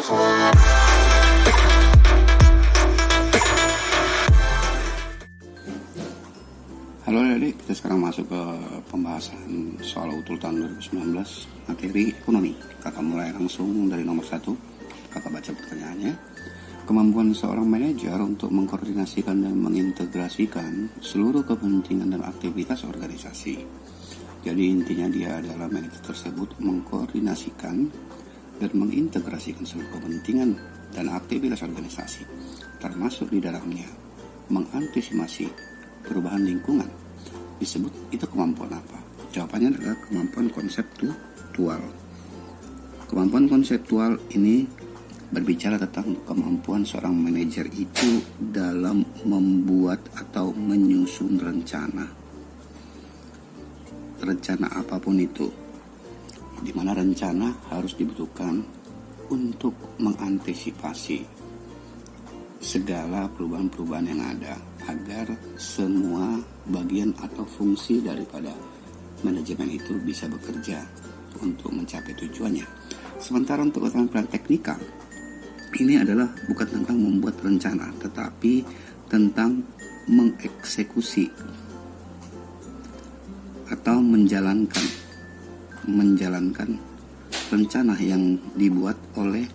Halo adik, kita sekarang masuk ke pembahasan soal utul tahun 2019 materi ekonomi. Kakak mulai langsung dari nomor 1. Kakak baca pertanyaannya. Kemampuan seorang manajer untuk mengkoordinasikan dan mengintegrasikan seluruh kepentingan dan aktivitas organisasi. Jadi intinya dia adalah manajer tersebut mengkoordinasikan dan mengintegrasikan seluruh kepentingan dan aktivitas organisasi, termasuk di dalamnya mengantisipasi perubahan lingkungan. Disebut itu kemampuan apa? Jawabannya adalah kemampuan konseptual. Kemampuan konseptual ini berbicara tentang kemampuan seorang manajer itu dalam membuat atau menyusun rencana apapun itu, di mana rencana harus dibutuhkan untuk mengantisipasi segala perubahan-perubahan yang ada agar semua bagian atau fungsi daripada manajemen itu bisa bekerja untuk mencapai tujuannya. Sementara untuk keterampilan teknikal, ini adalah bukan tentang membuat rencana, tetapi tentang mengeksekusi atau menjalankan rencana yang dibuat oleh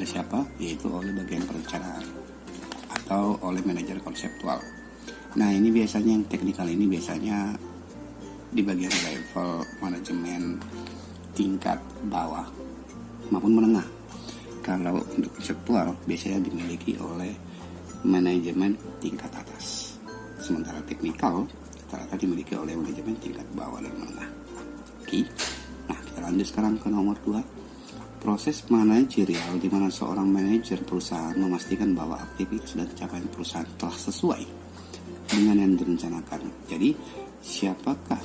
siapa? Yaitu oleh bagian perencanaan atau oleh manajer konseptual. Nah, ini biasanya yang teknikal ini biasanya di bagian level manajemen tingkat bawah maupun menengah. Kalau untuk konseptual biasanya dimiliki oleh manajemen tingkat atas. Sementara teknikal rata-rata dimiliki oleh manajemen tingkat bawah dan menengah. Oke. Nah, kita lanjut sekarang ke nomor 2. Proses manajerial di mana seorang manajer perusahaan memastikan bahwa aktivitas dan capaian perusahaan telah sesuai dengan yang direncanakan. Jadi, siapakah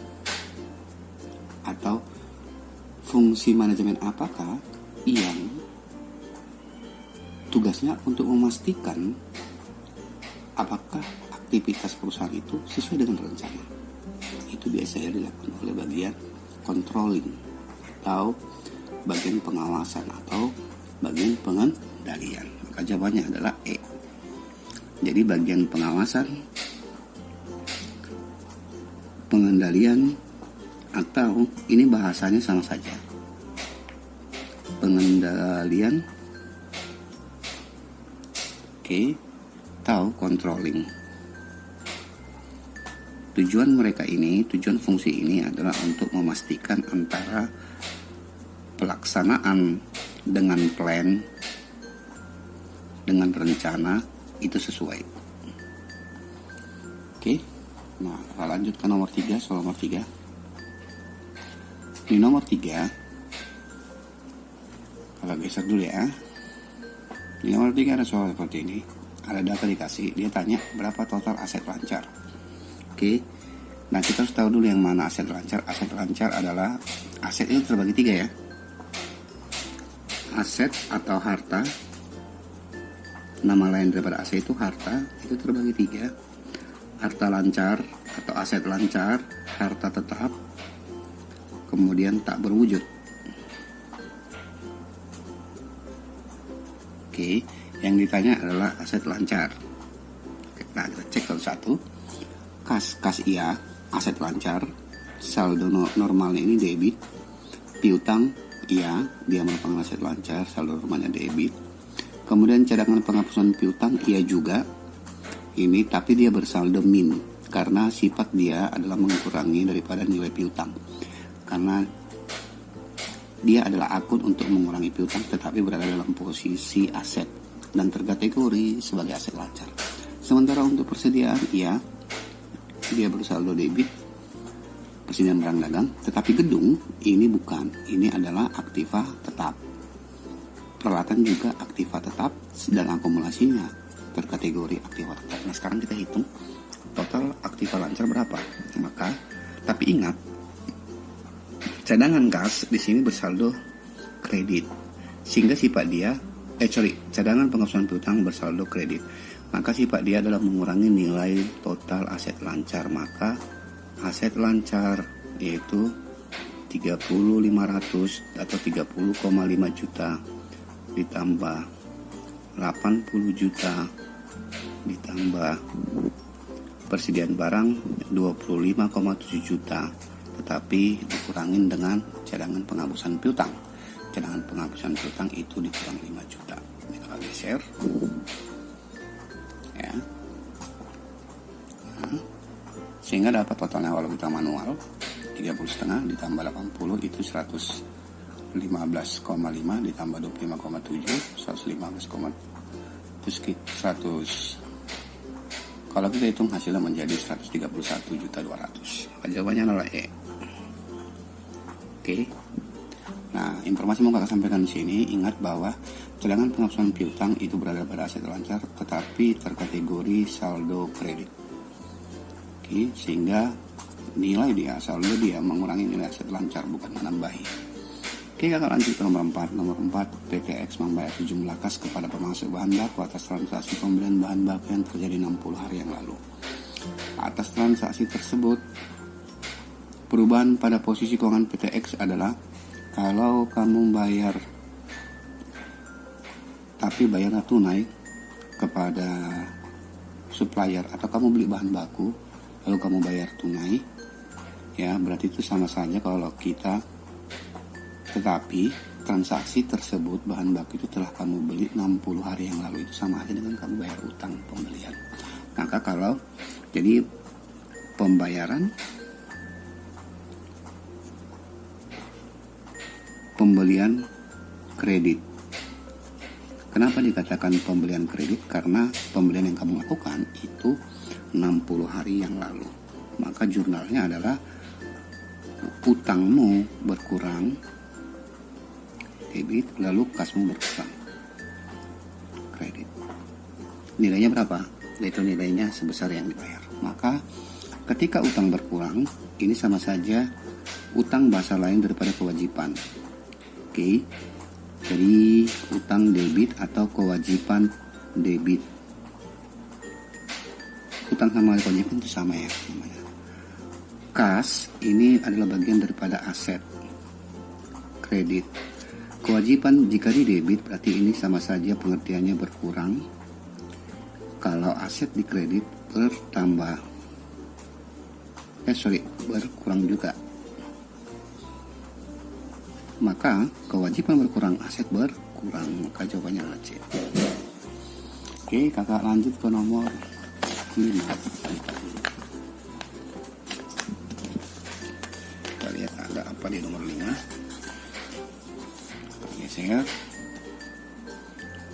atau fungsi manajemen apakah yang tugasnya untuk memastikan apakah aktivitas perusahaan itu sesuai dengan rencana. Itu biasanya dilakukan oleh bagian controlling atau bagian pengawasan atau bagian pengendalian. Maka jawabannya adalah E. Jadi bagian pengawasan, pengendalian, atau ini bahasanya sama saja. Pengendalian, atau controlling. Tujuan fungsi ini adalah untuk memastikan antara pelaksanaan dengan plan, dengan rencana itu sesuai. Oke. Nah, kita lanjut ke nomor 3, soal nomor 3. Di nomor 3, kalau geser dulu ya. Di nomor 3 ada soal seperti ini. Ada data dikasih, dia tanya berapa total aset lancar. Oke. Nah, kita harus tahu dulu yang mana aset lancar. Aset lancar adalah aset itu terbagi 3 ya. Aset atau harta, nama lain daripada aset itu harta, itu terbagi 3. Harta lancar atau aset lancar, harta tetap, kemudian tak berwujud. Oke, yang ditanya adalah aset lancar. Nah, kita cek satu-satu. Kas iya, aset lancar. Saldo normalnya ini debit. Piutang iya, dia merupakan aset lancar, saldo normalnya debit. Kemudian cadangan penghapusan piutang iya juga. Ini tapi dia bersaldo min karena sifat dia adalah mengurangi daripada nilai piutang. Karena dia adalah akun untuk mengurangi piutang tetapi berada dalam posisi aset dan terkategori sebagai aset lancar. Sementara untuk persediaan iya, dia bersaldo debit, persediaan barang dagang, tetapi gedung ini bukan, ini adalah aktiva tetap. Peralatan juga aktiva tetap dan akumulasinya terkategori aktiva tetap. Nah, sekarang kita hitung total aktiva lancar berapa. Maka, tapi ingat, cadangan kas di sini bersaldo kredit, sehingga sifat dia, cadangan penghapusan piutang bersaldo kredit. Maka sifat dia adalah mengurangi nilai total aset lancar. Maka aset lancar yaitu 30.500 atau 30,5 juta ditambah 80 juta ditambah persediaan barang 25,7 juta, tetapi dikurangin dengan cadangan penghapusan piutang. Cadangan penghapusan piutang itu dikurang 5 juta. Ini kita geser ya. Nah, sehingga dapat totalnya kalau kita manual 30,5 ditambah 80 itu 115,5 ditambah 25,7 115, terus 100. Kalau kita hitung hasilnya menjadi 131.200.000. Jawabannya adalah E. Oke. Nah, informasi mau kakak sampaikan di sini. Ingat bahwa cadangan penghapusan piutang itu berada pada aset lancar, tetapi terkategori saldo kredit. Oke, sehingga nilai dia, saldo dia mengurangi nilai aset lancar, bukan menambahi. Oke, kakak lanjut ke nomor 4. Nomor 4, PTX membayar sejumlah kas kepada pemasok bahan baku atas transaksi pembelian bahan baku yang terjadi 60 hari yang lalu. Atas transaksi tersebut, perubahan pada posisi keuangan PTX adalah kalau kamu bayar tapi bayarnya tunai kepada supplier, atau kamu beli bahan baku lalu kamu bayar tunai, ya berarti itu sama saja kalau kita, tetapi transaksi tersebut bahan baku itu telah kamu beli 60 hari yang lalu, itu sama aja dengan kamu bayar utang pembelian. Maka kalau jadi pembelian kredit. Kenapa dikatakan pembelian kredit? Karena pembelian yang kamu lakukan itu 60 hari yang lalu. Maka jurnalnya adalah utangmu berkurang debit, lalu kasmu berkurang kredit. Nilainya berapa? Itu nilainya sebesar yang dibayar. Maka ketika utang berkurang, ini sama saja utang bahasa lain daripada kewajiban. Oke, jadi utang debit atau kewajiban debit. Utang sama kewajiban itu sama ya namanya. Kas ini adalah bagian daripada aset kredit. Kewajiban jika di debit berarti ini sama saja pengertiannya berkurang. Kalau aset di kredit bertambah. Berkurang juga. Maka kewajiban berkurang, aset berkurang. Maka jawabannya adalah C. Oke, kakak lanjut ke nomor 5. Kita lihat ada apa di nomor 5. Geser.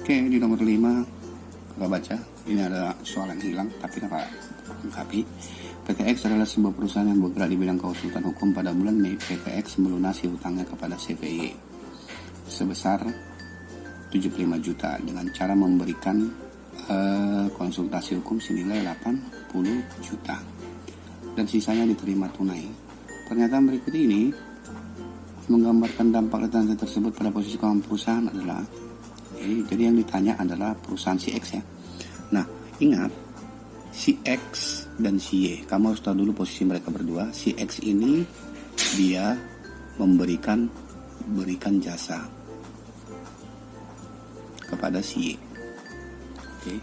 Oke, di nomor 5 kita baca. Ini ada soal yang hilang tapi kakak lengkapi. PTX adalah sebuah perusahaan yang bergerak di bidang konsultan hukum. Pada bulan Mei, PTX melunasi hutangnya kepada CVY sebesar 75 juta dengan cara memberikan konsultasi hukum senilai 80 juta dan sisanya diterima tunai. Pernyataan berikut ini menggambarkan dampak transaksi tersebut pada posisi keuangan perusahaan adalah jadi yang ditanya adalah perusahaan si X ya. Nah, ingat si X dan si Y, kamu harus tahu dulu posisi mereka berdua. Si X ini dia berikan jasa kepada si Y. Oke.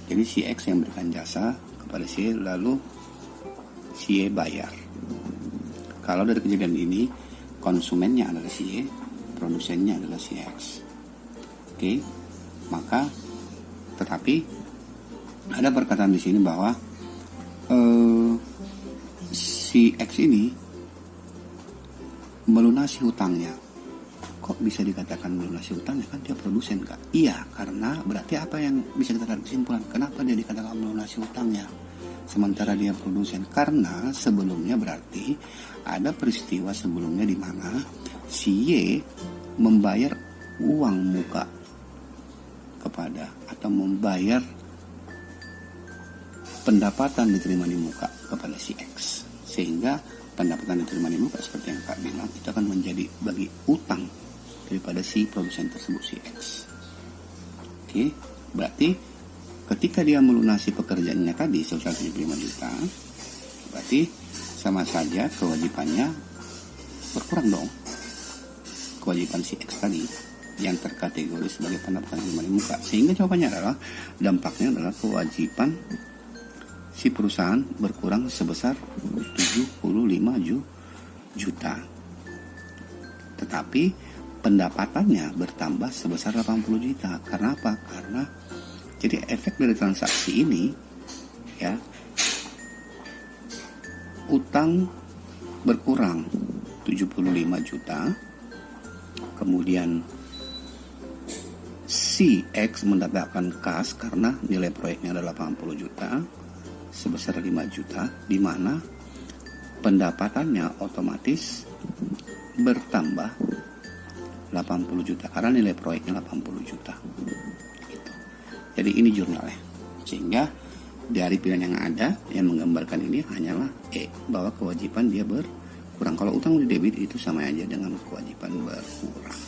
Jadi si X yang berikan jasa kepada si Y, lalu si Y bayar. Kalau dari kejadian ini konsumennya adalah si Y, produsennya adalah si X. Oke, maka tetapi ada perkataan di sini bahwa si X ini melunasi hutangnya. Kok bisa dikatakan melunasi hutangnya? Kan dia produsen, Kak. Iya, karena berarti apa yang bisa kita tarik kesimpulan? Kenapa dia dikatakan melunasi hutangnya sementara dia produsen? Karena sebelumnya berarti ada peristiwa sebelumnya di mana si Y membayar uang muka kepada atau membayar pendapatan diterima di muka kepada si X, sehingga pendapatan diterima di muka seperti yang Kak bilang itu akan menjadi bagi utang daripada si produsen tersebut si X. Oke, berarti ketika dia melunasi pekerjaannya tadi sebesar 75 juta, berarti sama saja kewajibannya berkurang dong. Kewajiban si X tadi yang terkategori sebagai pendapatan pribadi muka. Sehingga jawabannya adalah dampaknya adalah kewajiban si perusahaan berkurang sebesar 75 juta. Tetapi pendapatannya bertambah sebesar 80 juta. Karena apa? Karena jadi efek dari transaksi ini ya, utang berkurang 75 juta, kemudian si X mendapatkan kas karena nilai proyeknya adalah 80 juta sebesar 5 juta, di mana pendapatannya otomatis bertambah 80 juta karena nilai proyeknya 80 juta gitu. Jadi ini jurnalnya, sehingga dari pilihan yang ada yang menggambarkan ini hanyalah bahwa kewajiban dia berkurang. Kalau utang di debit itu sama aja dengan kewajiban berkurang.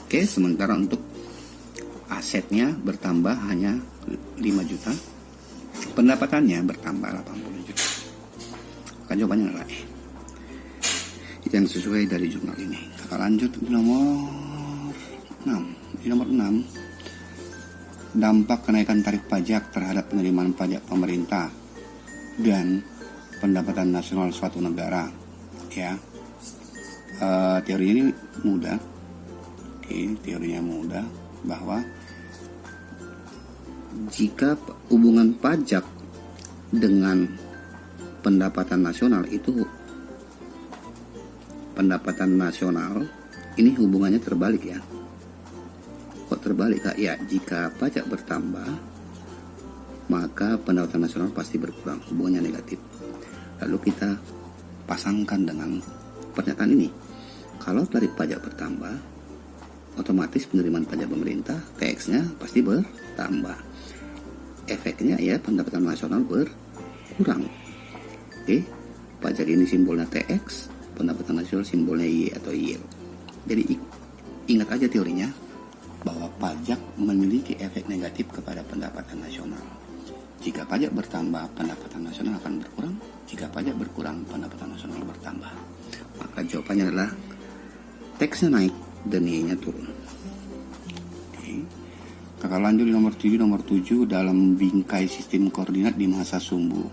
Oke, sementara untuk asetnya bertambah hanya 5 juta, pendapatannya bertambah 80 juta. Maka jawabannya adalah itu yang sesuai dari jurnal ini. Kita lanjut ke nomor 6. Di nomor 6, dampak kenaikan tarif pajak terhadap penerimaan pajak pemerintah dan pendapatan nasional suatu negara. Ya, teori ini mudah. Teorinya mudah, bahwa jika hubungan pajak dengan pendapatan nasional itu, pendapatan nasional ini hubungannya terbalik ya. Kok terbalik Kak? Ya, jika pajak bertambah maka pendapatan nasional pasti berkurang, hubungannya negatif. Lalu kita pasangkan dengan pernyataan ini. Kalau tarif pajak bertambah, otomatis penerimaan pajak pemerintah, TX-nya pasti bertambah. Efeknya ya pendapatan nasional berkurang. Oke, pajak ini simbolnya TX, pendapatan nasional simbolnya Y atau yield. Jadi ingat aja teorinya, bahwa pajak memiliki efek negatif kepada pendapatan nasional. Jika pajak bertambah, pendapatan nasional akan berkurang. Jika pajak berkurang, pendapatan nasional bertambah. Maka jawabannya adalah teksnya naik dan Y-nya turun. Oke. Kakak lanjut di nomor 7. Nomor 7, dalam bingkai sistem koordinat di masa sumbu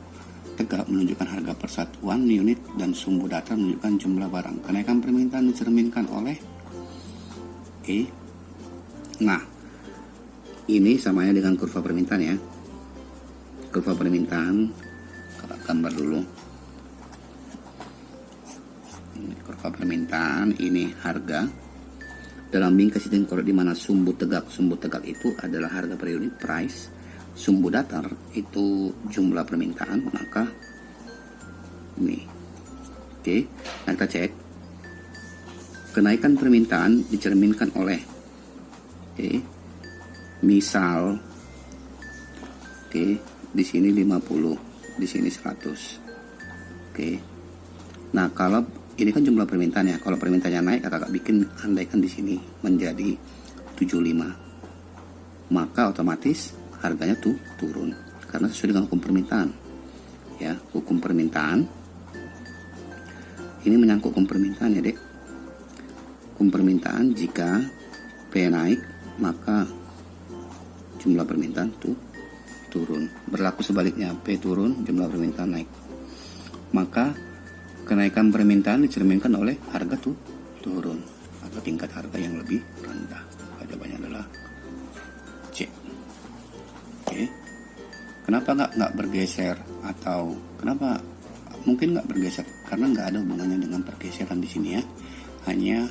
tegak menunjukkan harga persatuan unit dan sumbu datar menunjukkan jumlah barang. Kenaikan permintaan dicerminkan oleh Nah, ini samanya dengan kurva permintaan ya. Kurva permintaan, kakak gambar dulu. Ini kurva permintaan, ini harga. Dalam bingkai sistem koordinat di mana sumbu tegak itu adalah harga per unit, price. Sumbu datar itu jumlah permintaan, maka ini. Oke, nah kita cek. Kenaikan permintaan dicerminkan oleh misal di sini 50, di sini 100. Nah, kalau ini kan jumlah permintaan ya. Kalau permintaannya naik, kakak bikin andaikan di sini menjadi 75. Maka otomatis harganya tuh turun karena sesuai dengan hukum permintaan. Ya, hukum permintaan. Ini menyangkut hukum permintaan ya, Dek. Hukum permintaan, jika P naik, maka jumlah permintaan tuh turun. Berlaku sebaliknya, P turun, jumlah permintaan naik. Maka kenaikan permintaan dicerminkan oleh harga tuh turun atau tingkat harga yang lebih rendah. Jawabannya adalah C. Oke. Kenapa nggak bergeser, atau kenapa mungkin nggak bergeser? Karena nggak ada hubungannya dengan pergeseran di sini ya. Hanya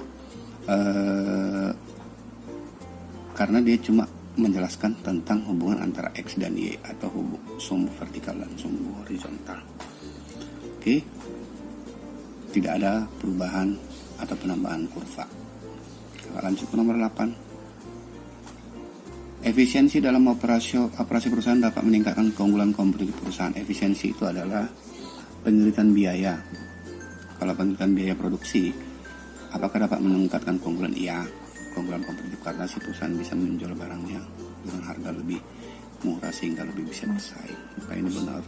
karena dia cuma menjelaskan tentang hubungan antara X dan Y atau sumbu vertikal dan sumbu horizontal. Oke. Tidak ada perubahan atau penambahan kurva. Kita lanjut ke nomor 8. Efisiensi dalam operasi perusahaan dapat meningkatkan keunggulan kompetitif perusahaan. Efisiensi itu adalah pengiritan biaya. Kalau pengiritan biaya produksi, apakah dapat meningkatkan keunggulan? Iya, keunggulan kompetitif karena si perusahaan bisa menjual barangnya dengan harga lebih murah sehingga lebih bisa bersaing. Maka ini benar.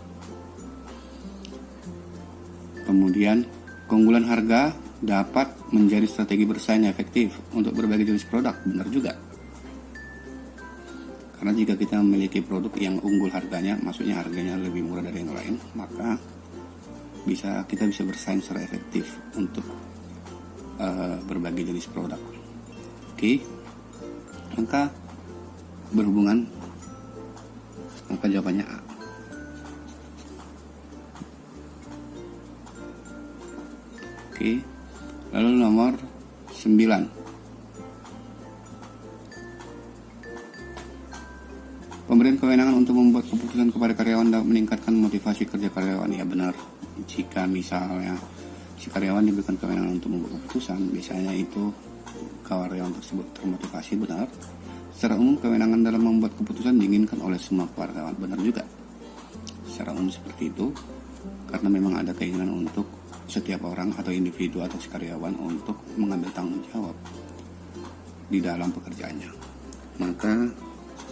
Kemudian keunggulan harga dapat menjadi strategi bersaing efektif untuk berbagai jenis produk. Benar juga. Karena jika kita memiliki produk yang unggul harganya, maksudnya harganya lebih murah dari yang lain, maka kita bisa bersaing secara efektif untuk berbagai jenis produk. Oke, maka berhubungan, maka jawabannya A. Oke, lalu nomor 9. Pemberian kewenangan untuk membuat keputusan kepada karyawan dapat meningkatkan motivasi kerja karyawan. Ya benar, jika misalnya si karyawan diberikan kewenangan untuk membuat keputusan, biasanya itu karyawan tersebut termotivasi. Benar. Secara umum kewenangan dalam membuat keputusan diinginkan oleh semua karyawan. Benar juga. Secara umum seperti itu, karena memang ada keinginan untuk setiap orang atau individu atau si karyawan untuk mengambil tanggung jawab di dalam pekerjaannya. Maka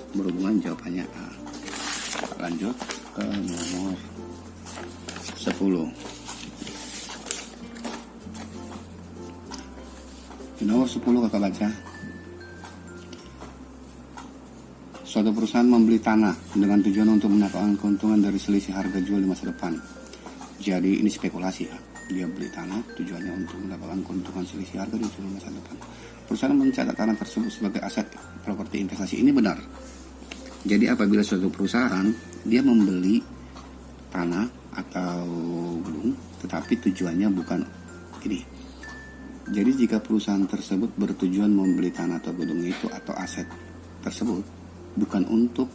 berhubungan jawabannya A. Lanjut ke nomor 10. Di nomor 10 kakak baca, suatu perusahaan membeli tanah dengan tujuan untuk mendapatkan keuntungan dari selisih harga jual di masa depan. Jadi ini spekulasi ya. Dia beli tanah tujuannya untuk mendapatkan keuntungan selisih harga jual di masa depan. Perusahaan mencatat tanah tersebut sebagai aset properti investasi. Ini benar. Jadi apabila suatu perusahaan dia membeli tanah atau gedung, tetapi tujuannya bukan ini. Jadi jika perusahaan tersebut bertujuan membeli tanah atau gedung itu atau aset tersebut bukan untuk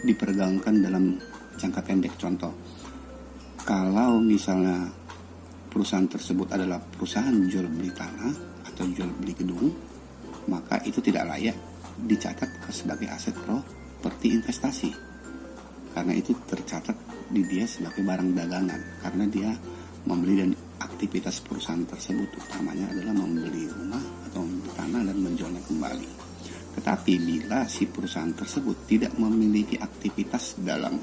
diperdagangkan dalam jangka pendek. Contoh, kalau misalnya perusahaan tersebut adalah perusahaan jual beli tanah atau jual beli gedung, maka itu tidak layak dicatat sebagai aset properti investasi, karena itu tercatat di dia sebagai barang dagangan, karena dia membeli dan aktivitas perusahaan tersebut utamanya adalah membeli rumah atau membeli tanah dan menjualnya kembali. Tetapi bila si perusahaan tersebut tidak memiliki aktivitas dalam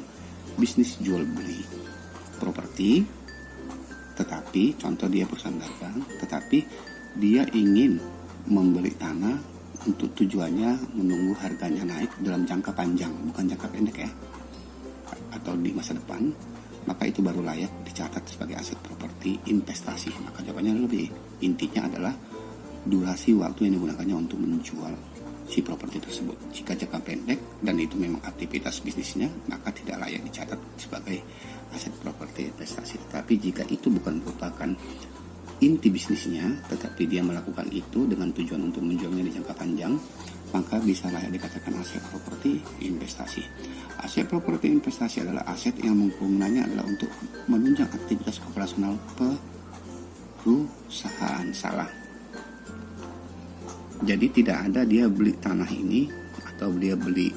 bisnis jual beli properti, tetapi contoh dia perusahaan dagang, tetapi dia ingin membeli tanah untuk tujuannya menunggu harganya naik dalam jangka panjang, bukan jangka pendek ya, atau di masa depan, maka itu baru layak dicatat sebagai aset properti investasi. Maka jawabannya lebih intinya adalah durasi waktu yang digunakannya untuk menjual si properti tersebut. Jika jangka pendek dan itu memang aktivitas bisnisnya, maka tidak layak dicatat sebagai aset properti investasi. Tetapi jika itu bukan merupakan inti bisnisnya, tetapi dia melakukan itu dengan tujuan untuk menjualnya di jangka panjang, maka bisa layak dikatakan aset properti investasi. Aset properti investasi adalah aset yang penggunaannya adalah untuk menunjang aktivitas operasional perusahaan. Salah. Jadi tidak ada dia beli tanah ini atau dia beli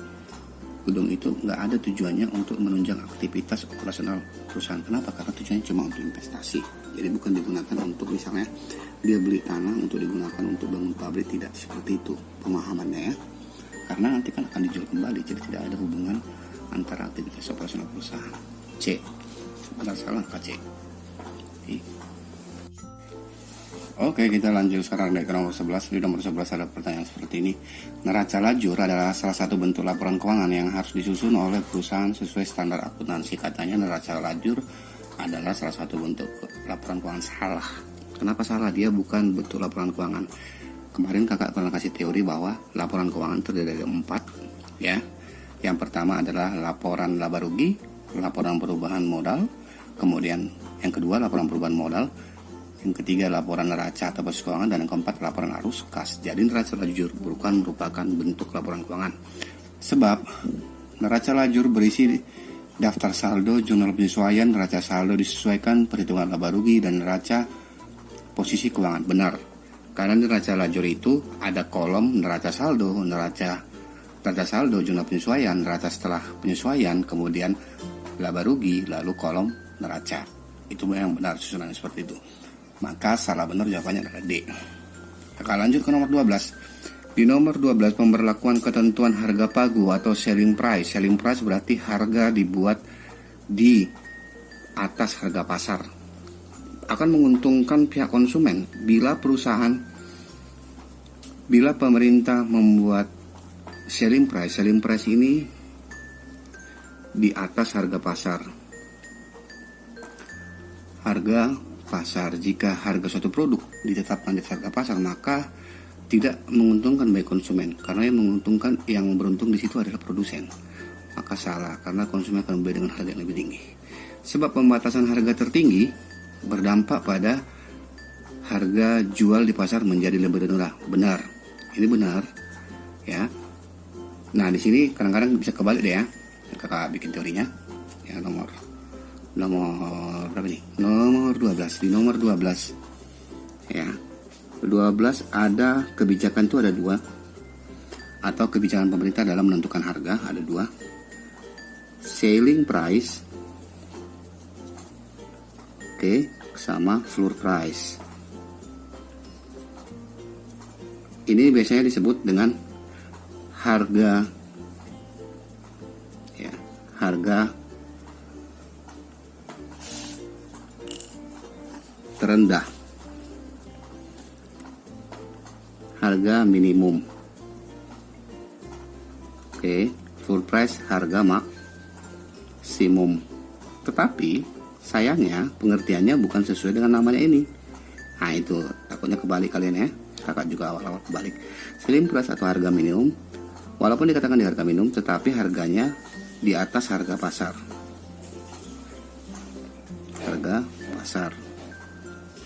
gedung itu nggak ada tujuannya untuk menunjang aktivitas operasional perusahaan. Kenapa? Karena tujuannya cuma untuk investasi. Jadi bukan digunakan untuk misalnya dia beli tanah untuk digunakan untuk bangun pabrik, tidak seperti itu pemahamannya ya. Karena nanti kan akan dijual kembali, jadi tidak ada hubungan antara aktivitas operasional perusahaan. C. Benar salah KC. Oke, kita lanjut sekarang dari nomor 11. Di nomor 11 ada pertanyaan seperti ini. Neraca lajur adalah salah satu bentuk laporan keuangan yang harus disusun oleh perusahaan sesuai standar akuntansi. Katanya neraca lajur adalah salah satu bentuk laporan keuangan. Salah. Kenapa salah? Dia bukan bentuk laporan keuangan. Kemarin kakak pernah kasih teori bahwa laporan keuangan terdiri dari 4 ya. Yang pertama adalah laporan laba rugi, laporan perubahan modal, kemudian yang kedua laporan perubahan modal, yang ketiga laporan neraca atau basis keuangan, dan yang keempat laporan arus kas. Jadi neraca lajur bukan merupakan bentuk laporan keuangan. Sebab neraca lajur berisi daftar saldo, jurnal penyesuaian, neraca saldo disesuaikan, perhitungan laba rugi, dan neraca posisi keuangan. Benar. Karena neraca lajur itu ada kolom neraca saldo, neraca saldo, jurnal penyesuaian, neraca setelah penyesuaian, kemudian laba rugi, lalu kolom neraca. Itu yang benar susunan seperti itu. Maka salah benar jawabannya adalah D. Kita lanjut ke nomor 12. Di nomor 12 pemberlakuan ketentuan harga pagu atau selling price. Selling price berarti harga dibuat di atas harga pasar akan menguntungkan pihak konsumen bila pemerintah membuat selling price ini di atas harga pasar. Harga pasar, jika harga suatu produk ditetapkan di harga pasar, maka tidak menguntungkan bagi konsumen, karena yang beruntung di situ adalah produsen. Maka salah, karena konsumen akan membeli dengan harga yang lebih tinggi. Sebab pembatasan harga tertinggi berdampak pada harga jual di pasar menjadi lebih rendah. Benar, ini benar, ya. Nah, di sini kadang-kadang bisa kebalik deh ya. Kakak bikin teorinya. Ya, nomor berapa nih? Nomor 12. Di nomor 12, ya. 12 ada kebijakan itu ada 2, atau kebijakan pemerintah dalam menentukan harga ada 2. Selling price, oke, sama floor price. Ini biasanya disebut dengan harga, ya, harga terendah, harga minimum. Oke, full price harga maksimum. Tetapi sayangnya pengertiannya bukan sesuai dengan namanya ini. Nah, itu takutnya kebalik kalian ya. Kakak juga awal-awal kebalik. Selling price atau harga minimum, walaupun dikatakan di harga minimum, tetapi harganya di atas harga pasar. Harga pasar.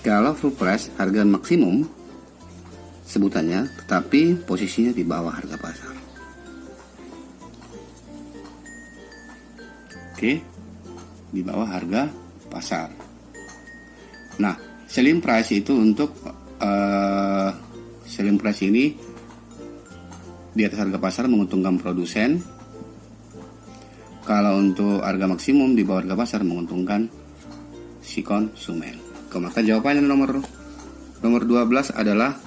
Kalau full price harga maksimum sebutannya, tetapi posisinya di bawah harga pasar. Oke, di bawah harga pasar. Nah, selling price itu untuk selling price ini di atas harga pasar menguntungkan produsen. Kalau untuk harga maksimum di bawah harga pasar menguntungkan si konsumen. Maka jawabannya nomor 12 adalah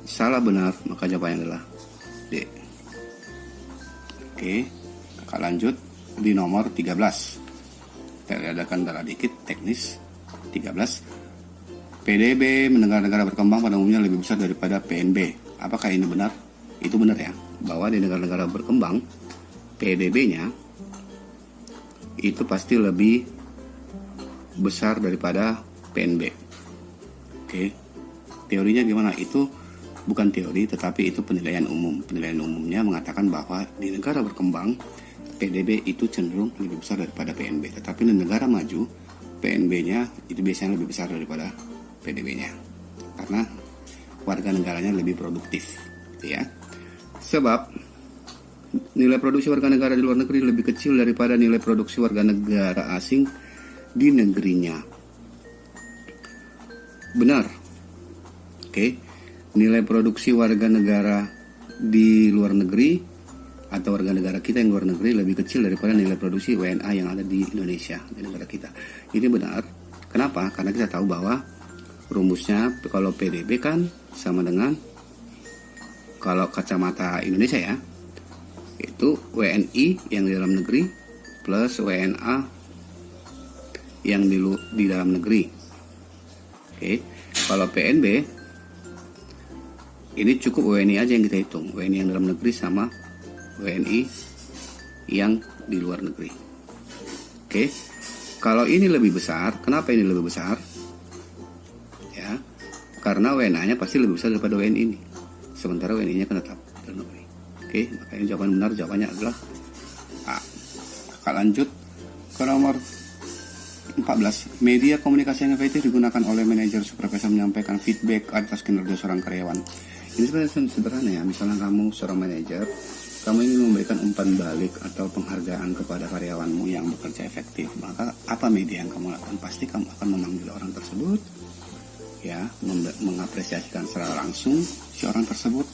salah benar, maka jawabannya adalah D. Oke, kakak lanjut di nomor 13. Kita adakan darah dikit teknis. 13. PDB negara-negara berkembang pada umumnya lebih besar daripada PNB. Apakah ini benar? Itu benar ya, bahwa di negara-negara berkembang PDB-nya itu pasti lebih besar daripada PNB. Oke, teorinya gimana? Itu bukan teori, tetapi itu penilaian umum. Penilaian umumnya mengatakan bahwa di negara berkembang PDB itu cenderung lebih besar daripada PNB. Tetapi di negara maju PNB-nya itu biasanya lebih besar daripada PDB-nya, karena warga negaranya lebih produktif, gitu ya. Sebab nilai produksi warga negara di luar negeri lebih kecil daripada nilai produksi warga negara asing di negerinya. Benar. Oke. Nilai produksi warga negara di luar negeri atau warga negara kita yang luar negeri lebih kecil daripada nilai produksi WNA yang ada di Indonesia, di negara kita. Ini benar. Kenapa? Karena kita tahu bahwa rumusnya kalau PDB kan sama dengan, kalau kacamata Indonesia ya, itu WNI yang di dalam negeri plus WNA yang di dalam negeri. Oke, kalau PNB ini cukup WNI aja yang kita hitung, WNI yang dalam negeri sama WNI yang di luar negeri. Oke, kalau ini lebih besar, kenapa ini lebih besar? Ya, karena WNA-nya pasti lebih besar daripada WNI ini. Sementara WNI-nya kan tetap dalam negeri. Oke, makanya jawaban benar jawabannya adalah A. Kita lanjut ke nomor 14. Media komunikasi yang efektif digunakan oleh manajer supervisor menyampaikan feedback atas kinerja seorang karyawan. Ini sebenarnya sederhana ya. Misalnya kamu seorang manajer, kamu ingin memberikan umpan balik atau penghargaan kepada karyawanmu yang bekerja efektif. Maka apa media yang kamu lakukan? Pasti kamu akan memanggil orang tersebut, ya, mengapresiasikan secara langsung si orang tersebut,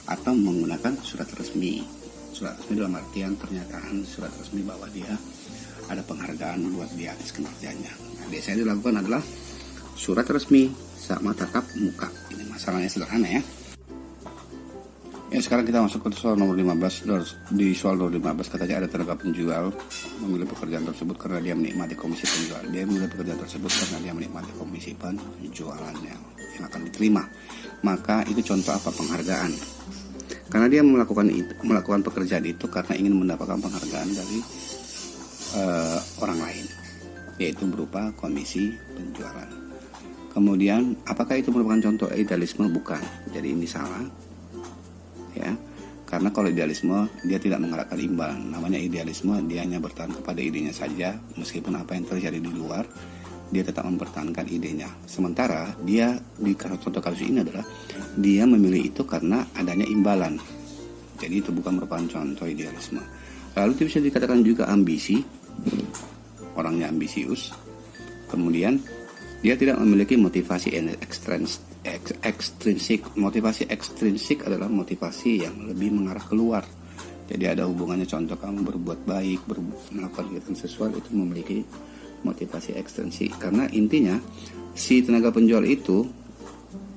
atau menggunakan surat resmi. Surat resmi dalam artian pernyataan surat resmi bahwa dia ada penghargaan buat dia atas kinerjanya. Nah, biasanya dilakukan adalah surat resmi sama tatap muka. Ini masalahnya sederhana ya. Ya, sekarang kita masuk ke soal nomor 15. Di soal nomor 15 katanya ada tenaga penjual memilih pekerjaan tersebut karena dia menikmati komisi penjual. Dia memilih pekerjaan tersebut karena dia menikmati komisi penjualannya yang akan diterima. Maka itu contoh apa? Penghargaan. Karena dia melakukan pekerjaan itu karena ingin mendapatkan penghargaan dari orang lain, yaitu berupa komisi penjualan. Kemudian, apakah itu merupakan contoh idealisme? Bukan. Jadi ini salah. Ya, karena kalau idealisme dia tidak mengharapkan imbalan. Namanya idealisme, dia hanya bertahan kepada idenya saja, meskipun apa yang terjadi di luar dia tetap mempertahankan idenya. Sementara dia di contoh kasus ini adalah dia memilih itu karena adanya imbalan. Jadi itu bukan merupakan contoh idealisme. Lalu itu bisa dikatakan juga ambisi. Orangnya ambisius. Kemudian dia tidak memiliki motivasi ekstrinsik. Motivasi ekstrinsik adalah motivasi yang lebih mengarah keluar. Jadi ada hubungannya, contoh kamu berbuat baik, melakukan kegiatan sesuatu, itu memiliki motivasi ekstrinsik. Karena intinya si tenaga penjual itu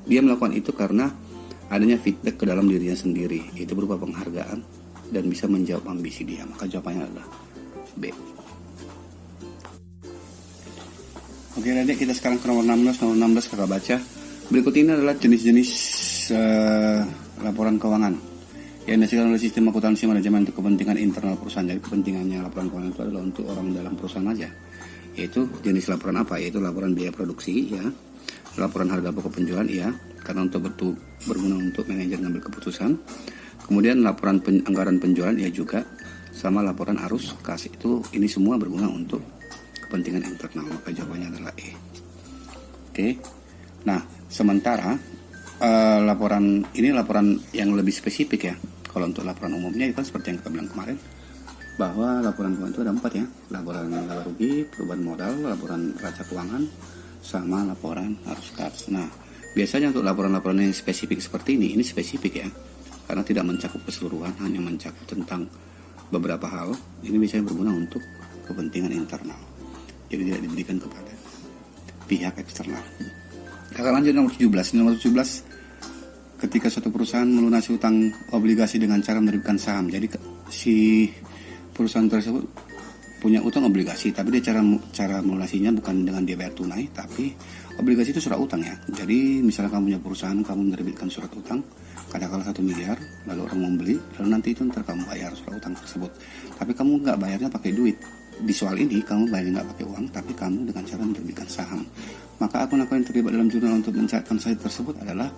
dia melakukan itu karena adanya feedback ke dalam dirinya sendiri. Itu berupa penghargaan dan bisa menjawab ambisi dia. Maka jawabannya adalah B. Oke, adik, kita sekarang ke nomor 16. Nomor 16 kakak baca. Berikut ini adalah jenis-jenis laporan keuangan yang dihasilkan oleh sistem akuntansi manajemen untuk kepentingan internal perusahaan. Jadi kepentingannya laporan keuangan itu adalah untuk orang dalam perusahaan aja. Yaitu jenis laporan apa? Yaitu laporan biaya produksi, ya, laporan harga pokok penjualan, ya, karena untuk berguna untuk manajer mengambil keputusan. Kemudian laporan anggaran penjualan, ya juga, sama laporan arus kas. Itu ini semua berguna untuk kepentingan internal. Maka jawabannya adalah E. Oke. Nah, sementara laporan yang lebih spesifik, ya. Kalau untuk laporan umumnya itu kan seperti yang kita bilang kemarin, bahwa laporan keuangan itu ada 4, ya. Laporan laba rugi, perubahan modal, laporan neraca keuangan, sama laporan arus kas. Nah, biasanya untuk laporan-laporan yang spesifik seperti ini spesifik, ya. Karena tidak mencakup keseluruhan, hanya mencakup tentang beberapa hal. Ini biasanya berguna untuk kepentingan internal. Jadi tidak diberikan kepada pihak eksternal. Kita lanjut nomor 17. Nomor 17, ketika suatu perusahaan melunasi utang obligasi dengan cara menerbitkan saham. Jadi si perusahaan tersebut punya utang obligasi, tapi dia cara melunasinya bukan dengan dia bayar tunai, tapi obligasi itu surat utang, ya. Jadi misalnya kamu punya perusahaan, kamu menerbitkan surat utang, katakanlah 1 miliar, lalu orang membeli, lalu nanti itu ntar kamu bayar surat utang tersebut. Tapi kamu nggak bayarnya pakai duit. Di soal ini kamu bayarnya nggak pakai uang, tapi kamu dengan cara menerbitkan saham. Maka akun-akun yang terlibat dalam jurnal untuk mencatatkan saham tersebut adalah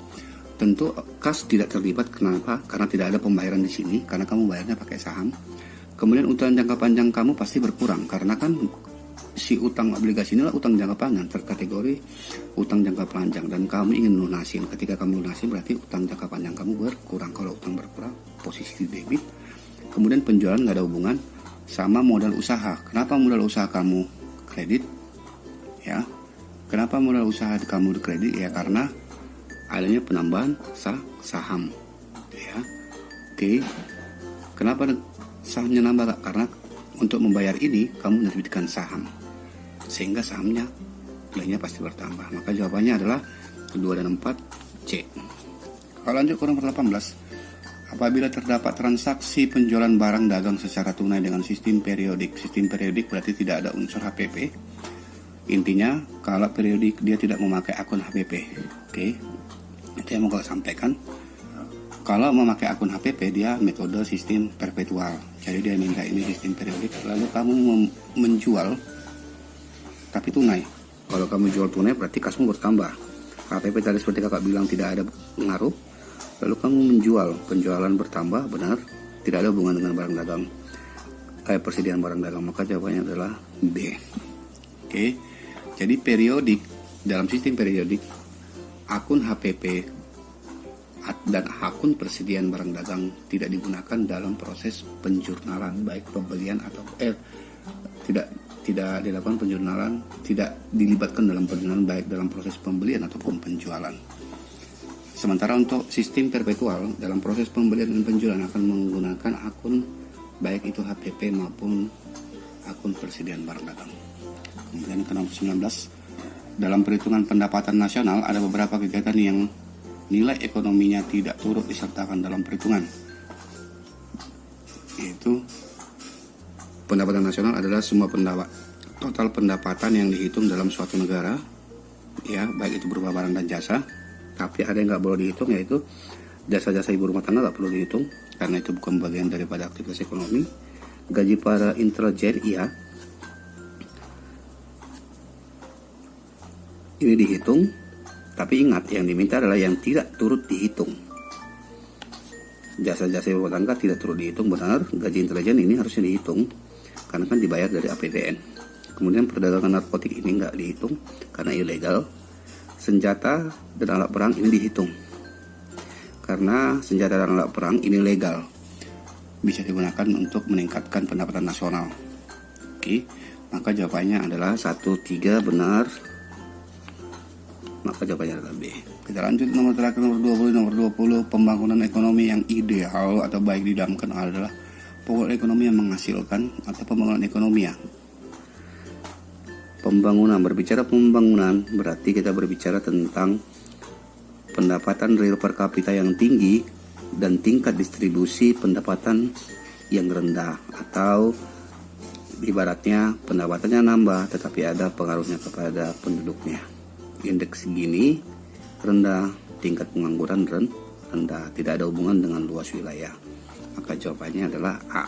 tentu kas tidak terlibat. Kenapa? Karena tidak ada pembayaran di sini, karena kamu bayarnya pakai saham. Kemudian utang jangka panjang kamu pasti berkurang, karena kan si utang obligasi inilah utang jangka panjang, terkategori utang jangka panjang, dan kamu ingin lunasin. Ketika kamu lunasin berarti utang jangka panjang kamu berkurang. Kalau utang berkurang, posisi debit. Kemudian penjualan nggak ada hubungan sama modal usaha. Kenapa modal usaha kamu kredit? Ya, kenapa modal usaha kamu kredit? Ya karena adanya penambahan saham. Ya, oke. Kenapa sahamnya nambah? Karena untuk membayar ini kamu menerbitkan saham, sehingga sahamnya nilainya pasti bertambah. Maka jawabannya adalah 2 dan 4 C. Kalau lanjut ke nomor 18. Apabila terdapat transaksi penjualan barang dagang secara tunai dengan sistem periodik. Sistem periodik berarti tidak ada unsur HPP. Intinya kalau periodik dia tidak memakai akun HPP. Oke. Itu yang mau saya sampaikan. Kalau memakai akun HPP dia metode sistem perpetual. Jadi dia minta ini sistem periodik. Lalu kamu menjual tapi tunai. Kalau kamu jual tunai berarti kasmu bertambah. HPP tadi seperti kakak bilang tidak ada pengaruh. Lalu kamu menjual, penjualan bertambah, benar, tidak ada hubungan dengan barang dagang, persediaan barang dagang. Maka jawabannya adalah B. Oke. Jadi periodik, dalam sistem periodik, akun HPP dan akun persediaan barang dagang tidak digunakan dalam proses penjurnalan, baik pembelian atau tidak dilakukan penjurnalan, tidak dilibatkan dalam penjurnalan baik dalam proses pembelian ataupun penjualan. Sementara untuk sistem perpetual, dalam proses pembelian dan penjualan akan menggunakan akun baik itu HPP maupun akun persediaan barang dagang. Kemudian ke nomor 19, dalam perhitungan pendapatan nasional ada beberapa kegiatan yang nilai ekonominya tidak turut disertakan dalam perhitungan. Yaitu pendapatan nasional adalah semua total pendapatan yang dihitung dalam suatu negara, ya, baik itu berupa barang dan jasa. Tapi ada yang nggak boleh dihitung, yaitu jasa-jasa ibu rumah tangga nggak perlu dihitung karena itu bukan bagian daripada aktivitas ekonomi. Gaji para intelijen, iya, ini dihitung. Tapi ingat, yang diminta adalah yang tidak turut dihitung. Jasa-jasa ibu rumah tangga tidak turut dihitung, benar. Gaji intelijen ini harusnya dihitung karena kan dibayar dari APBN. Kemudian perdagangan narkotik ini nggak dihitung karena ilegal. Senjata dan alat perang ini dihitung karena senjata dan alat perang ini legal, bisa digunakan untuk meningkatkan pendapatan nasional. Oke, maka jawabannya adalah 1, 3 benar. Maka jawabannya adalah B. Kita lanjut nomor terakhir, nomor 20. Pembangunan ekonomi yang ideal atau baik didamkan adalah pokok ekonomi yang menghasilkan atau pembangunan ekonomi ya. Pembangunan, berbicara pembangunan berarti kita berbicara tentang pendapatan real per kapita yang tinggi dan tingkat distribusi pendapatan yang rendah, atau ibaratnya pendapatannya nambah tetapi ada pengaruhnya kepada penduduknya. Indeks segini rendah, tingkat pengangguran rendah, tidak ada hubungan dengan luas wilayah. Maka jawabannya adalah A.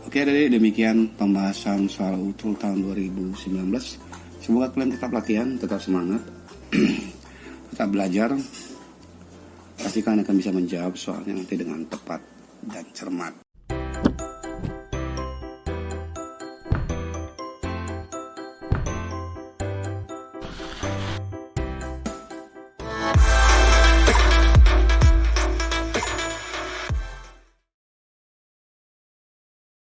Oke, demikian pembahasan soal UTUL tahun 2019. Semoga kalian tetap latihan, tetap semangat, tetap belajar. Pasti kalian akan bisa menjawab soalnya nanti dengan tepat dan cermat.